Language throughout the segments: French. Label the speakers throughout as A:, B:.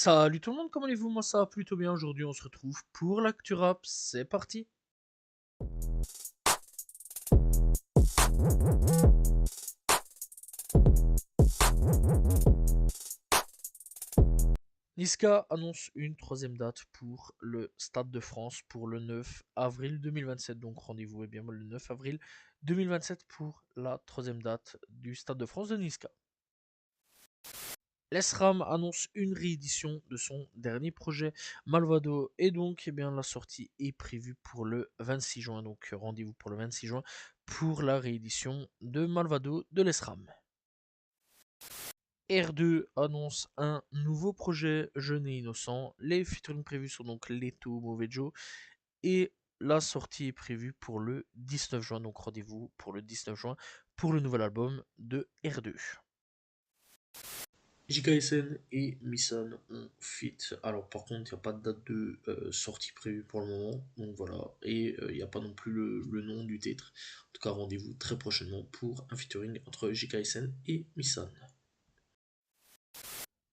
A: Salut tout le monde, comment allez-vous? Moi ça va plutôt bien. Aujourd'hui on se retrouve pour l'actu rap, c'est parti. Niska annonce une troisième date pour le Stade de France pour le 9 avril 2027. Donc rendez-vous est bien le 9 avril 2027 pour la troisième date du Stade de France de Niska. L'ESRAM annonce une réédition de son dernier projet Malvado et donc la sortie est prévue pour le 26 juin. Donc rendez-vous pour le 26 juin pour la réédition de Malvado de l'ESRAM. R2 annonce un nouveau projet Jeune et Innocent. Les featuring prévus sont donc Leto, Mauvais Joe et la sortie est prévue pour le 19 juin. Donc rendez-vous pour le 19 juin pour le nouvel album de R2. JKSN et Misson ont fit. Alors par contre, il n'y a pas de date de sortie prévue pour le moment. Donc voilà. Et il n'y a pas non plus le nom du titre. En tout cas, rendez-vous très prochainement pour un featuring entre JKSN et Misson.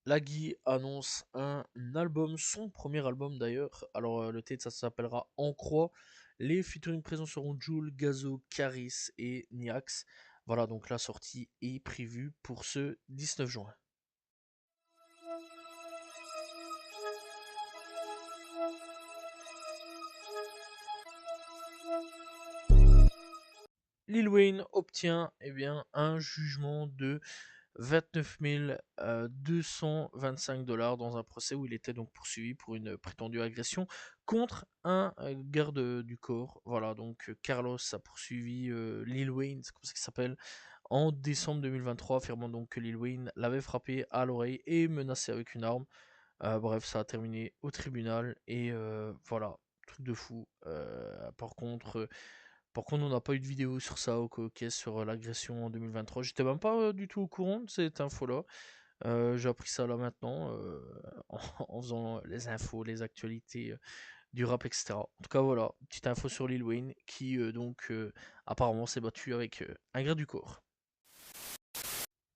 A: Lagui annonce un album, son premier album d'ailleurs. Alors le titre ça s'appellera En Croix. Les featuring présents seront Jul, Gazo, Caris et Niax. Voilà, donc la sortie est prévue pour ce 19 juin. Lil Wayne obtient un jugement de 29 225 $ dans un procès où il était donc poursuivi pour une prétendue agression contre un garde du corps. Voilà, donc Carlos a poursuivi Lil Wayne, c'est comme ça qu'il s'appelle, en décembre 2023, affirmant donc que Lil Wayne l'avait frappé à l'oreille et menacé avec une arme. Bref, ça a terminé au tribunal et voilà, truc de fou. Par contre, on n'a pas eu de vidéo sur ça au coquet sur l'agression en 2023. J'étais même pas du tout au courant de cette info-là. J'ai appris ça là maintenant en faisant les infos, les actualités du rap, etc. En tout cas, voilà, petite info sur Lil Wayne qui apparemment s'est battu avec un grade du corps.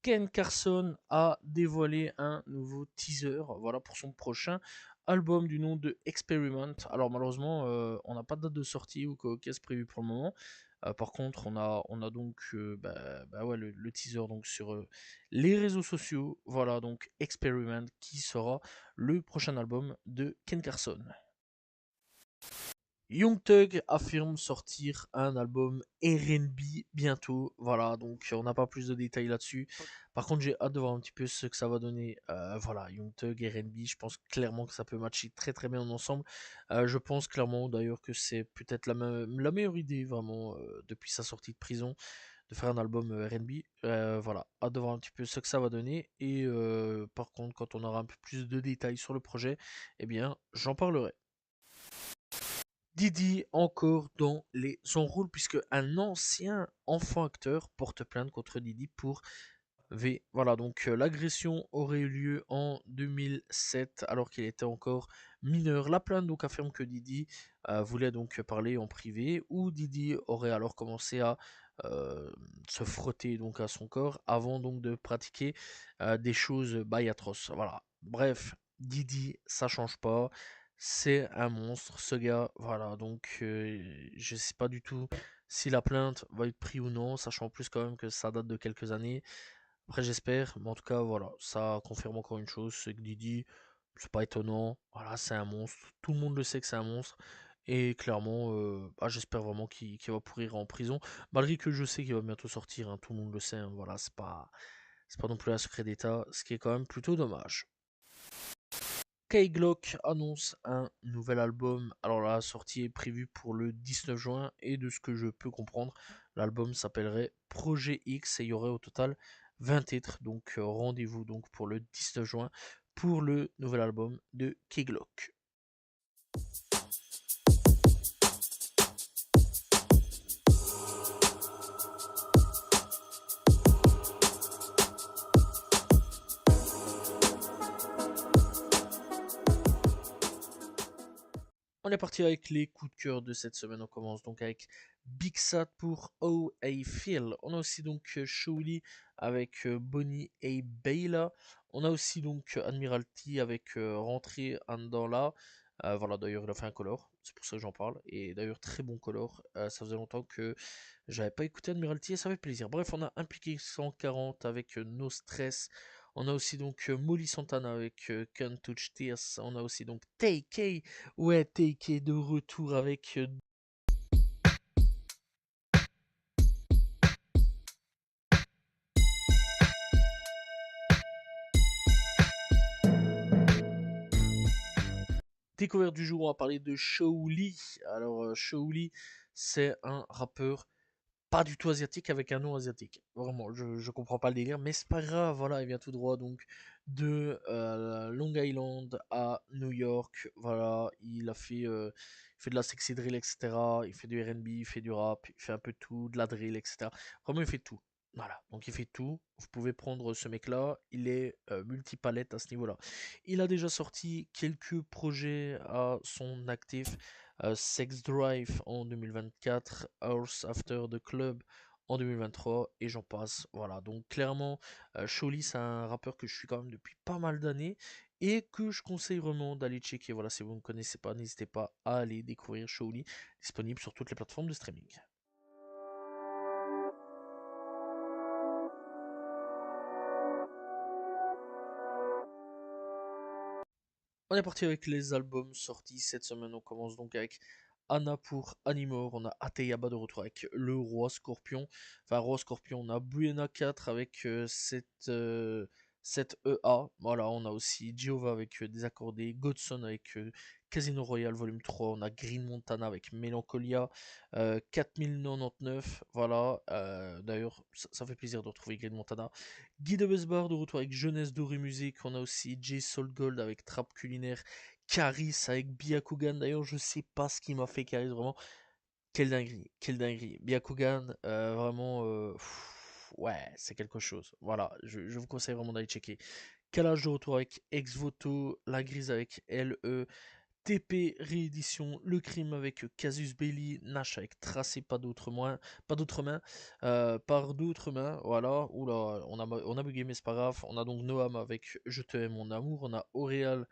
A: Ken Carson a dévoilé un nouveau teaser, voilà, pour son prochain album du nom de Experiment. Alors malheureusement, on n'a pas de date de sortie ou qu'est-ce prévu pour le moment. Par contre, on a donc ouais, le teaser donc sur les réseaux sociaux. Voilà, donc Experiment qui sera le prochain album de Ken Carson. Young Thug affirme sortir un album R&B bientôt. Voilà, donc on n'a pas plus de détails là-dessus. Par contre, j'ai hâte de voir un petit peu ce que ça va donner. Voilà, Young Thug, R&B, je pense clairement que ça peut matcher très très bien ensemble. Je pense clairement d'ailleurs que c'est peut-être la meilleure idée vraiment depuis sa sortie de prison de faire un album R&B. Voilà, hâte de voir un petit peu ce que ça va donner. Et par contre, quand on aura un peu plus de détails sur le projet, j'en parlerai. Didi encore dans les enrôles puisque un ancien enfant acteur porte plainte contre Didi pour V. Voilà, donc l'agression aurait eu lieu en 2007 alors qu'il était encore mineur. La plainte donc affirme que Didi voulait donc parler en privé où Didi aurait alors commencé à euh, se frotter donc à son corps avant donc de pratiquer des choses atroces. Voilà. Bref, Didi, ça change pas. C'est un monstre, ce gars. Voilà, donc je sais pas du tout si la plainte va être prise ou non, sachant en plus quand même que ça date de quelques années. Après, j'espère, mais en tout cas, voilà, ça confirme encore une chose, c'est que Didi, c'est pas étonnant, voilà, c'est un monstre, tout le monde le sait que c'est un monstre, et clairement, j'espère vraiment qu'il va pourrir en prison, malgré que je sais qu'il va bientôt sortir, hein, tout le monde le sait, hein, voilà, c'est pas non plus un secret d'État, ce qui est quand même plutôt dommage. K-Glock annonce un nouvel album. Alors la sortie est prévue pour le 19 juin et de ce que je peux comprendre, l'album s'appellerait Projet X et il y aurait au total 20 titres. Donc rendez-vous donc pour le 19 juin pour le nouvel album de K-Glock. On est parti avec les coups de cœur de cette semaine. On commence donc avec Big Sad pour How I Feel. On a aussi donc Shaoli avec Bonnie et Bayla. On a aussi donc Admiralty avec Rentrée dans la. Voilà, d'ailleurs, il a fait un color, c'est pour ça que j'en parle. Et d'ailleurs, très bon color. Ça faisait longtemps que j'avais pas écouté Admiralty et ça fait plaisir. Bref, on a Impliqué 140 avec No Stress. On a aussi donc Molly Santana avec Can't Touch Tears. On a aussi donc TK. Ouais, TK de retour avec découverte du jour. On va parler de Shaoli. Alors, Shaoli, c'est un rappeur pas du tout asiatique avec un nom asiatique. Vraiment, je comprends pas le délire, mais c'est pas grave. Voilà, il vient tout droit donc de Long Island à New York. Voilà, il fait de la sexy drill, etc. Il fait du R&B, il fait du rap, il fait un peu de tout, de la drill, etc. Vraiment, il fait tout. Voilà, donc il fait tout. Vous pouvez prendre ce mec-là, il est multipalette à ce niveau-là. Il a déjà sorti quelques projets à son actif. Sex Drive en 2024, Hours After the Club en 2023 et j'en passe. Voilà, donc clairement, Shaoli c'est un rappeur que je suis quand même depuis pas mal d'années et que je conseille vraiment d'aller checker. Voilà, si vous ne connaissez pas, n'hésitez pas à aller découvrir Shaoli, disponible sur toutes les plateformes de streaming. On est parti avec les albums sortis cette semaine. On commence donc avec Anna pour Animore. On a Ateyaba de retour avec Le Roi Scorpion. Enfin, Roi Scorpion. On a Buena 4 avec cette EA. Voilà, on a aussi Jehovah avec Désaccordé. Godson avec Casino Royale Volume 3. On a Green Montana avec Mélancolia. 4099. Voilà. D'ailleurs, ça fait plaisir de retrouver Green Montana. Guy de Besbar de retour avec Jeunesse Dorée Musique. On a aussi J Soul Gold avec Trap Culinaire. Caris avec Byakugan. D'ailleurs, je sais pas ce qui m'a fait Caris, vraiment. Quelle dinguerie, quelle dinguerie. Byakugan, vraiment, ouais, c'est quelque chose. Voilà, je vous conseille vraiment d'aller checker. Calage de retour avec Ex Voto. La Grise avec LE. TP réédition, Le Crime avec Casus Belli, Nash avec Tracé, pas d'autres mains, par d'autres mains, voilà, oula, on a bugué mais c'est pas grave, on a donc Noam avec Je te aime mon amour, on a Auréal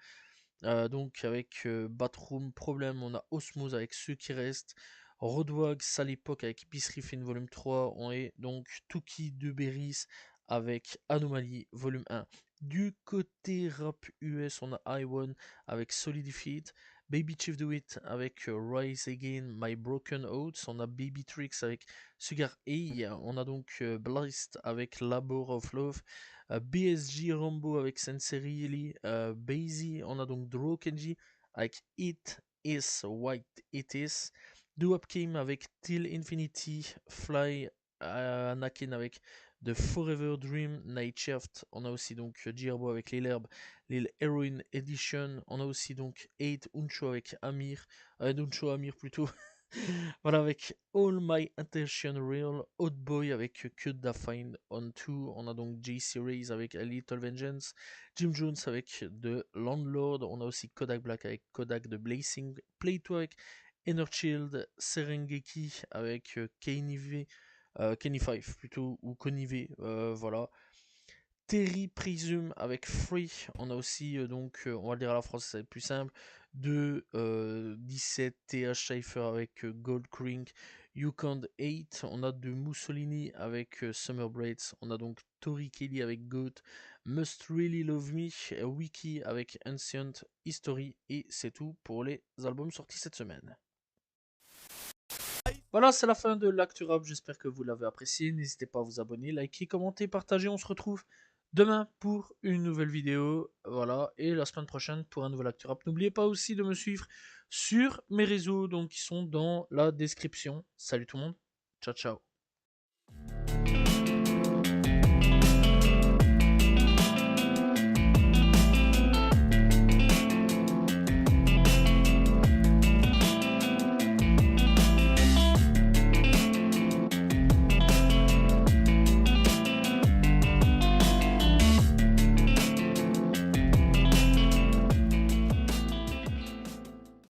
A: donc avec Batroom Problem, on a Osmose avec Ceux qui restent, Rodwag, Sale Époque avec Bisri Fin volume 3, on est donc Tuki de Beris avec Anomalie volume 1. Du côté rap US, on a I1 avec Solidified, Baby Chief Do It avec Rise Again, My Broken Oaths, on a Baby Tricks avec Sugar A, on a donc Blast avec Labor of Love, BSG Rambo avec Sensei Bazy, on a donc Draw Kenji avec It Is White It Is, Doo-Wop Kim avec Till Infinity, Fly Anakin avec The Forever Dream, Night Shift, on a aussi donc Jirbo avec Lil Herb, Lil Heroin Edition, on a aussi donc 8 Uncho avec Amir, Uncho Amir plutôt, voilà, avec All My Intention Real, Hot Boy avec Cut Da Find on 2, on a donc J-Series avec A Little Vengeance, Jim Jones avec The Landlord, on a aussi Kodak Black avec Kodak The Blazing, Playto avec Inner Child, Serengeki avec Kenny 5 plutôt, ou Connive, voilà. Terry Prism avec Free. On a aussi, on va le dire à la française, c'est plus simple. De 17 TH Cypher avec Gold Crink. You Can't Hate. On a de Mussolini avec Summer Braids. On a donc Tori Kelly avec Goat. Must Really Love Me. Wiki avec Ancient History. Et c'est tout pour les albums sortis cette semaine. Voilà, c'est la fin de l'Actu Rap. J'espère que vous l'avez apprécié. N'hésitez pas à vous abonner, liker, commenter, partager. On se retrouve demain pour une nouvelle vidéo. Voilà, et la semaine prochaine pour un nouvel Actu Rap. N'oubliez pas aussi de me suivre sur mes réseaux, donc qui sont dans la description. Salut tout le monde. Ciao, ciao.